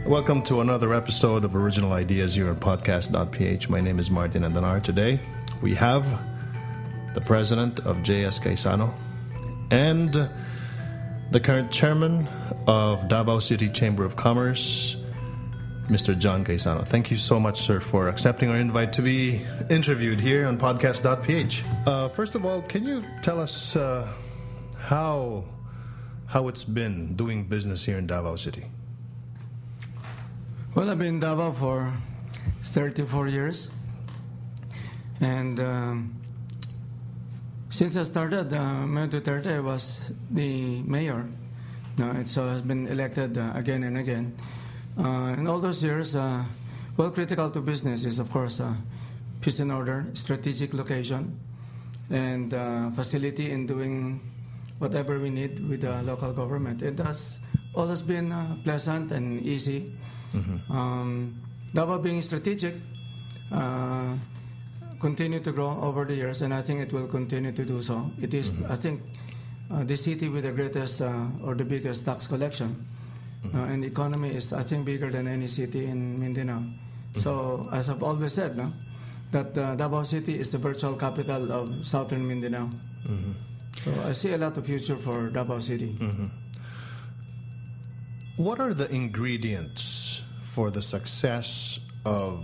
Welcome to another episode of Original Ideas here on Podcast.Ph. My name is Martin Andanar. Today, we have the president of JS Gaisano and the current chairman of Davao City Chamber of Commerce, Mr. John Gaisano. Thank you so much, sir, for accepting our invite to be interviewed here on Podcast.Ph. First of all, can you tell us how it's been doing business here in Davao City? Well, I've been in Davao for 34 years. And since I started, Mayor Duterte was the mayor. It has been elected again and again. In all those years, critical to business is, of course, peace and order, strategic location, and facility in doing whatever we need with the local government. It has always been pleasant and easy. Mm-hmm. Davao being strategic, continue to grow over the years, and I think it will continue to do so. It is, mm-hmm. I think, the city with the greatest or the biggest tax collection. Mm-hmm. And the economy is, I think, bigger than any city in Mindanao. Mm-hmm. So, as I've always said, that Davao City is the virtual capital of southern Mindanao. Mm-hmm. So, I see a lot of future for Davao City. Mm-hmm. What are the ingredients for the success of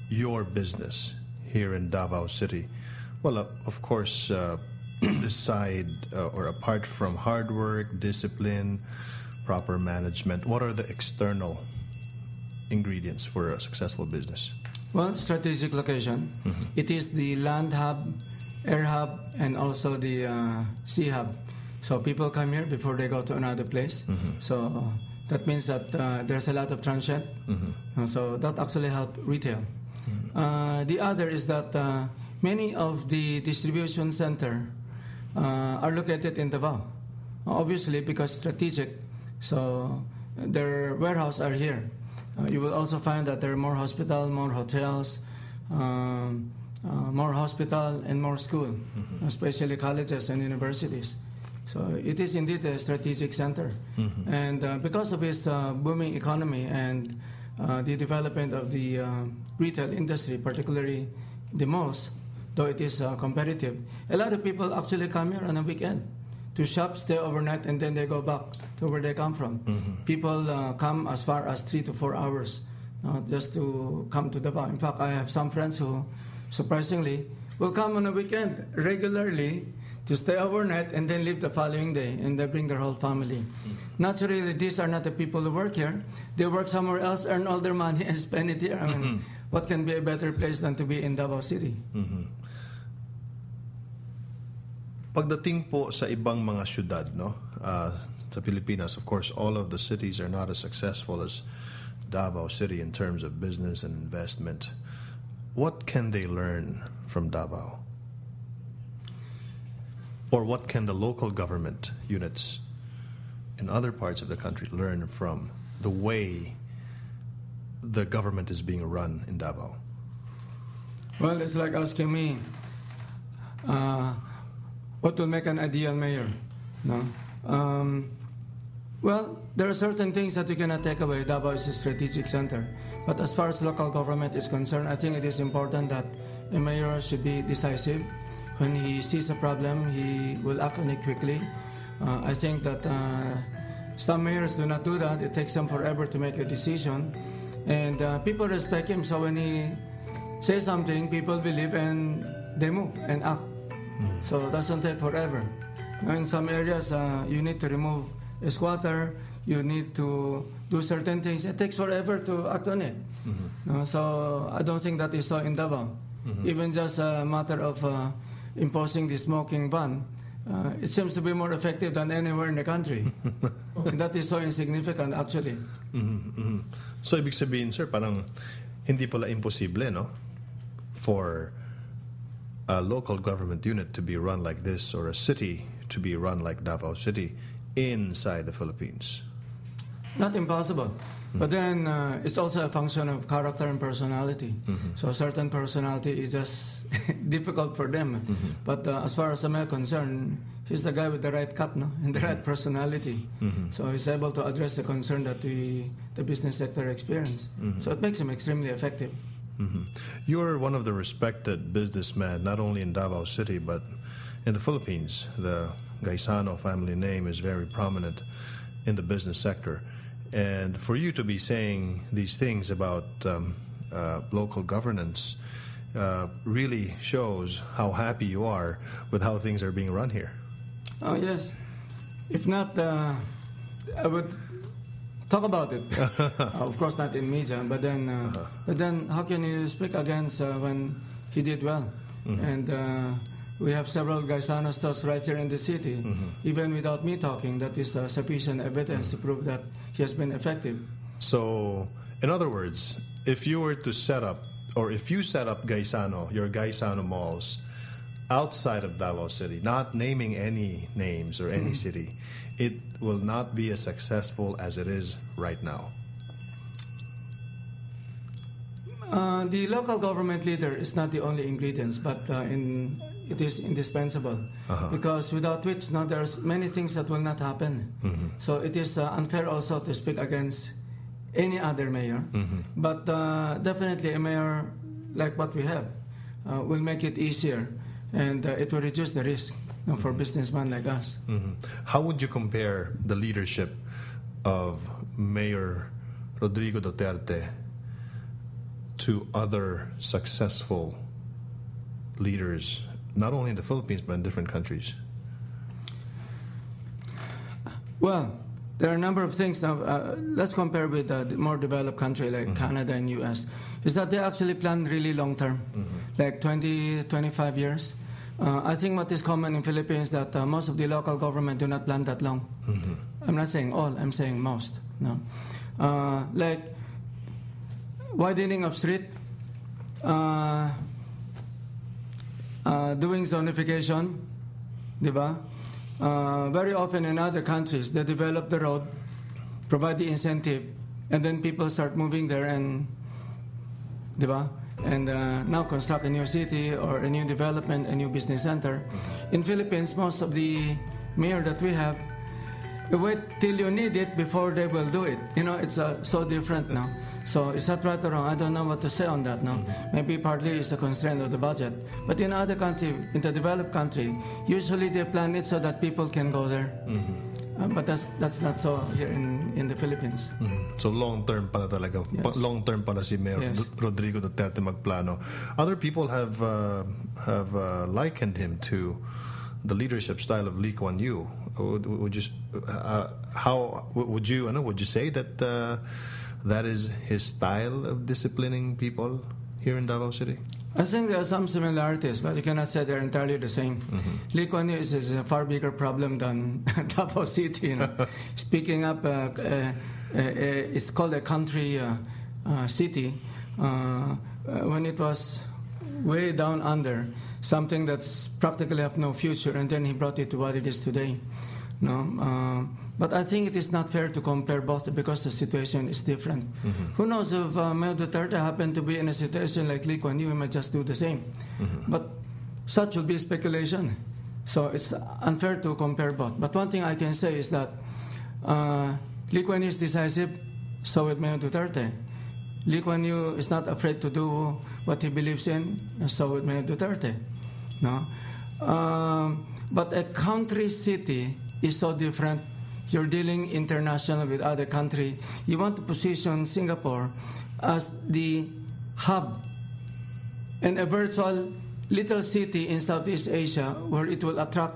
your business here in Davao City? Well, of course, beside or apart from hard work, discipline, proper management, what are the external ingredients for a successful business? Well, strategic location. Mm-hmm. It is the land hub, air hub, and also the sea hub. So people come here before they go to another place. Mm-hmm. So that means that there's a lot of transient. Mm-hmm. So that actually helps retail. Mm-hmm. The other is that many of the distribution center are located in Davao. Obviously, because strategic. So their warehouse are here. You will also find that there are more hospital, more hotels, more hospital, and more school, mm-hmm. especially colleges and universities. So it is indeed a strategic center. Mm-hmm. And because of its booming economy and the development of the retail industry, particularly the malls, though it is competitive, a lot of people actually come here on a weekend to shop, stay overnight, and then they go back to where they come from. Mm-hmm. People come as far as 3 to 4 hours just to come to Davao. In fact, I have some friends who, surprisingly, will come on a weekend regularly to stay overnight and then leave the following day, and they bring their whole family. Mm-hmm. Naturally, these are not the people who work here. They work somewhere else, earn all their money, and spend it here. I mean, mm-hmm. what can be a better place than to be in Davao City? Mm-hmm. Pagdating po sa ibang mga syudad, sa Pilipinas, of course, all of the cities are not as successful as Davao City in terms of business and investment. What can they learn from Davao? Or what can the local government units in other parts of the country learn from the way the government is being run in Davao? Well, it's like asking me, what will make an ideal mayor? No? Well, there are certain things that you cannot take away. Davao is a strategic center. But as far as local government is concerned, I think it is important that a mayor should be decisive. When he sees a problem, he will act on it quickly. I think that some mayors do not do that. It takes them forever to make a decision. And people respect him, so when he says something, people believe and they move and act. Mm-hmm. So it doesn't take forever. In some areas, you need to remove a squatter, you need to do certain things. It takes forever to act on it. Mm-hmm. So I don't think that is so in Davao. Mm-hmm. Even just a matter of imposing the smoking ban, it seems to be more effective than anywhere in the country. And that is so insignificant, actually. Mm-hmm. Mm-hmm. So, ibig sabihin, sir, parang hindi pala imposible, no? For a local government unit to be run like this, or a city to be run like Davao City inside the Philippines. Not impossible. But then it's also a function of character and personality. So certain personality is just difficult for them. But as far as I'm concerned, he's the guy with the right cut, no, and the right personality. So he's able to address the concern that the business sector experience. So it makes him extremely effective. You're one of the respected businessmen, not only in Davao City, but in the Philippines. The Gaisano family name is very prominent in the business sector. And for you to be saying these things about local governance really shows how happy you are with how things are being run here. Oh, yes. If not, I would talk about it. Of course, not in media, but then how can you speak against when he did well? And we have several Gaisano stores right here in the city. Even without me talking, that is sufficient evidence to prove that he has been effective. So, in other words, if you were to set up, or if you set up Gaisano, your Gaisano malls, outside of Davao City, not naming any names or any city, it will not be as successful as it is right now. The local government leader is not the only ingredients, but it is indispensable. Because without which, there's many things that will not happen. So it is unfair also to speak against any other mayor. But definitely a mayor like what we have will make it easier, and it will reduce the risk for businessmen like us. How would you compare the leadership of Mayor Rodrigo Duterte to other successful leaders, not only in the Philippines but in different countries? Well, there are a number of things now. Let's compare with the more developed country like Canada and US. Is that they actually plan really long term, like 20, 25 years. I think what is common in Philippines that most of the local government do not plan that long. I'm not saying all, I'm saying most. No, like widening of street, doing zonification, diba? Very often in other countries, they develop the road, provide the incentive, and then people start moving there and, diba? And now construct a new city or a new development, a new business center. In Philippines, most of the mayor that we have, wait till you need it before they will do it. It's so different now. So is that right or wrong? I don't know what to say on that now. Maybe partly it's a constraint of the budget. But in other countries, in the developed country, usually they plan it so that people can go there. But that's not so here in the Philippines. So long-term pala talaga. Yes. Long-term pala si Mayor Rodrigo Duterte magplano. Other people have likened him to the leadership style of Lee Kuan Yew. Would you say that that is his style of disciplining people here in Davao City? I think there are some similarities, but you cannot say they're entirely the same. Lee Kuan Yew is a far bigger problem than Davao City. Speaking up, it's called a country city. When it was way down under, something that's practically have no future, and then he brought it to what it is today. But I think it is not fair to compare both because the situation is different. Who knows if Mayor Duterte happened to be in a situation like Lee Kuan Yew, he might just do the same. But such would be speculation. So it's unfair to compare both. But one thing I can say is that Lee Kuan Yew is decisive, so with Mayor Duterte. Lee Kuan Yew is not afraid to do what he believes in, so with Mayor Duterte. But a country city is so different. You're dealing international with other country. You want to position Singapore as the hub and a virtual little city in Southeast Asia where it will attract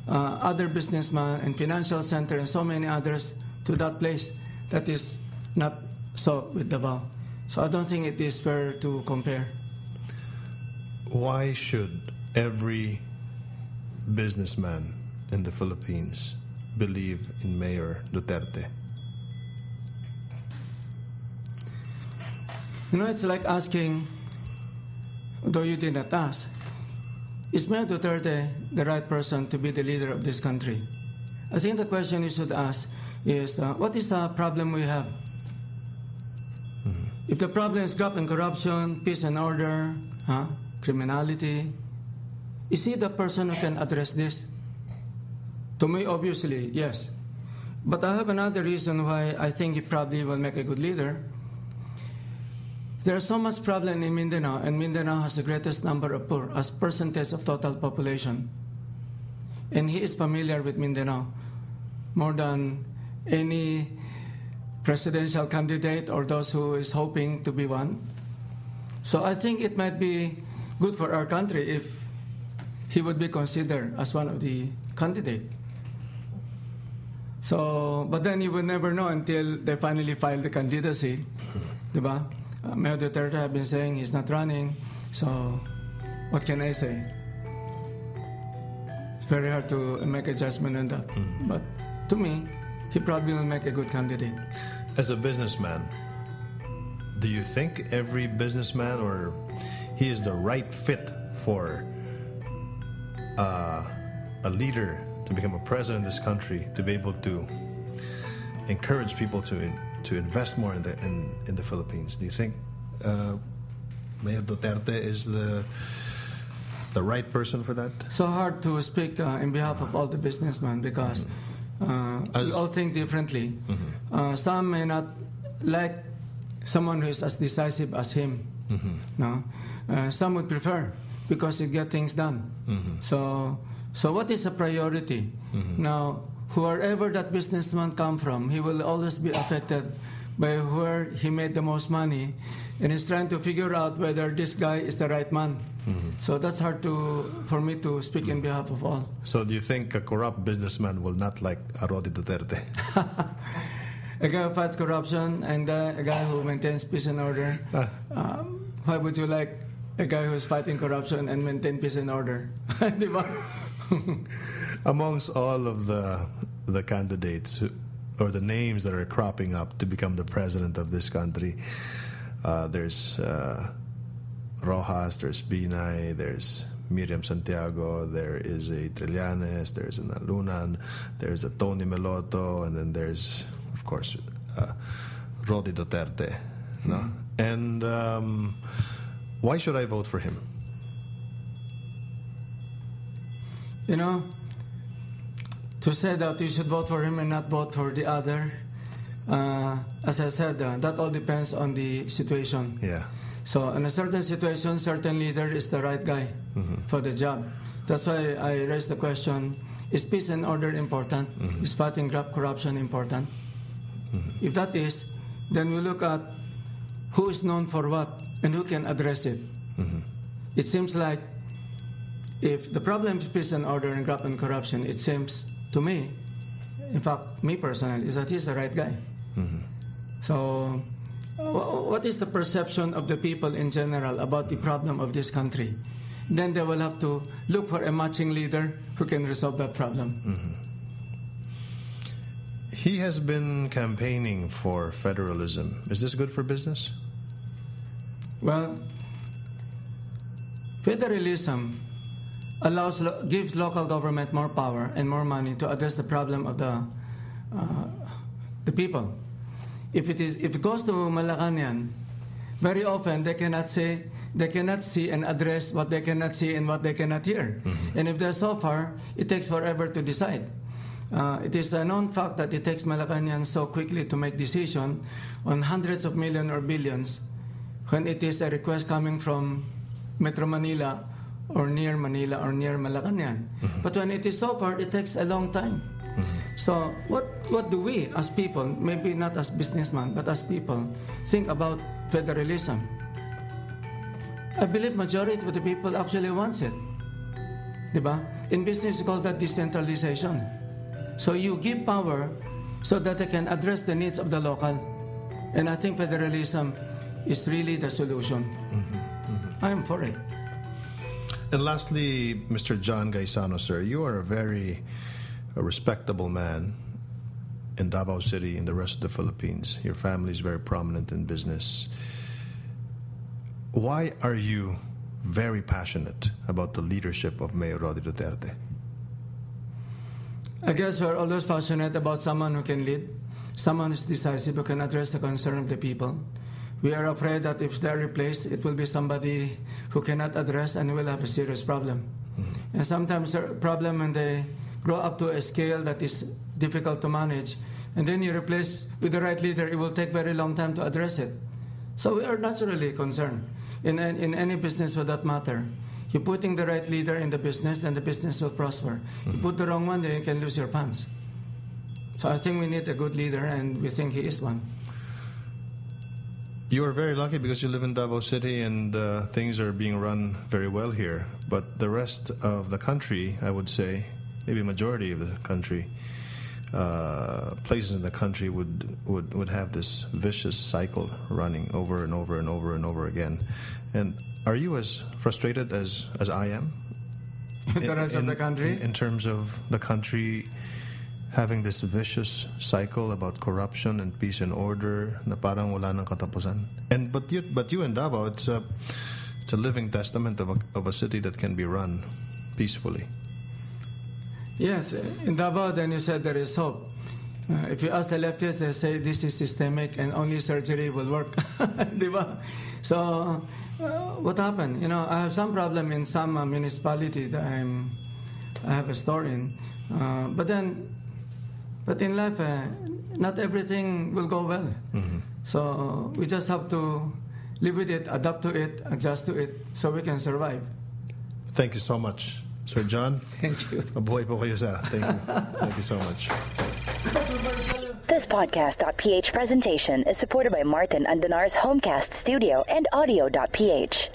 other businessmen and financial center and so many others to that place. That is not so with Davao. So I don't think it is fair to compare. Why should every businessman in the Philippines believe in Mayor Duterte? It's like asking, though you did not ask, is Mayor Duterte the right person to be the leader of this country? I think the question you should ask is, what is the problem we have? If the problem is graft and corruption, peace and order, criminality, is he the person who can address this? To me, obviously, yes. But I have another reason why I think he probably will make a good leader. There's so much problem in Mindanao, and Mindanao has the greatest number of poor as percentage of total population. And he is familiar with Mindanao more than any presidential candidate or those who is hoping to be one. So I think it might be good for our country if he would be considered as one of the candidates. So, but then you will never know until they finally file the candidacy, diba? Mayor Duterte have been saying he's not running, so what can I say? It's very hard to make a judgment on that. But to me, he probably will make a good candidate. As a businessman, do you think every businessman or he is the right fit for a leader to become a president of this country, to be able to encourage people to invest more in the Philippines? Do you think Mayor Duterte is the right person for that? So hard to speak in behalf of all the businessmen because we all think differently. Some may not like someone who is as decisive as him. No, some would prefer because he gets things done. So what is a priority? Now, wherever that businessman come from, he will always be affected by where he made the most money, and he's trying to figure out whether this guy is the right man. So that's hard for me to speak in behalf of all. So do you think a corrupt businessman will not like Rodi Duterte? A guy who fights corruption and a guy who maintains peace and order. Why would you like a guy who's fighting corruption and maintain peace and order? Amongst all of the candidates or the names that are cropping up to become the president of this country, there's Rojas, there's Binay, there's Miriam Santiago, there is a Trillanes, there's an Alunan, there's a Tony Meloto, and then there's, of course, Rodi Duterte. No? And why should I vote for him? You know, to say that you should vote for him and not vote for the other, as I said, that all depends on the situation. Yeah. So in a certain situation, certain leader is the right guy for the job. That's why I raised the question, is peace and order important? Is fighting corruption important? If that is, then we look at who is known for what and who can address it. It seems like if the problem is peace and order and graft and corruption, it seems to me, in fact, me personally, is that he's the right guy. So what is the perception of the people in general about the problem of this country? Then they will have to look for a matching leader who can resolve that problem. He has been campaigning for federalism. Is this good for business? Well, federalism gives local government more power and more money to address the problem of the people. If it goes to Malacanang, very often they cannot see and address what they cannot see and what they cannot hear. And if they're so far, it takes forever to decide. It is a known fact that it takes Malacanang so quickly to make decision on hundreds of millions or billions when it is a request coming from Metro Manila or near Malacanang. But when it is so far, it takes a long time. So what do we as people, maybe not as businessmen, but as people, think about federalism? I believe majority of the people actually wants it. Diba? In business, you call that decentralization. So you give power so that they can address the needs of the local. And I think federalism is really the solution. I am for it. And lastly, Mr. John Gaisano, sir, you are a very respectable man in Davao City and the rest of the Philippines. Your family is very prominent in business. Why are you very passionate about the leadership of Mayor Rodi Duterte? I guess we're always passionate about someone who can lead, someone who's decisive, who can address the concern of the people. we are afraid that if they're replaced, it will be somebody who cannot address and will have a serious problem. And sometimes a problem when they grow up to a scale that is difficult to manage, and then you replace with the right leader, it will take very long time to address it. So we are naturally concerned in any business for that matter. You're putting the right leader in the business, and the business will prosper. You put the wrong one, then you can lose your pants. So I think we need a good leader, and we think he is one. You are very lucky because you live in Davao City and things are being run very well here. But the rest of the country, I would say, maybe majority of the country, places in the country would have this vicious cycle running over and over and over and over again. And are you as frustrated as I am? The rest of the country? In terms of the country having this vicious cycle about corruption and peace and order na parang wala nang katapusan. But you in Davao, it's a living testament of a city that can be run peacefully. Yes, in Davao, then you said there is hope. If you ask the leftists, they say this is systemic and only surgery will work. Diba? So, what happened? I have some problem in some municipality that I have a store in. But in life, not everything will go well. Mm-hmm. So we just have to live with it, adapt to it, adjust to it, so we can survive. Thank you so much, Sir John. Thank you. Mabuhay po kayo, sir. Thank you. Thank you so much. This Podcast.Ph presentation is supported by Martin Andanar's Homecast Studio and Audio.Ph.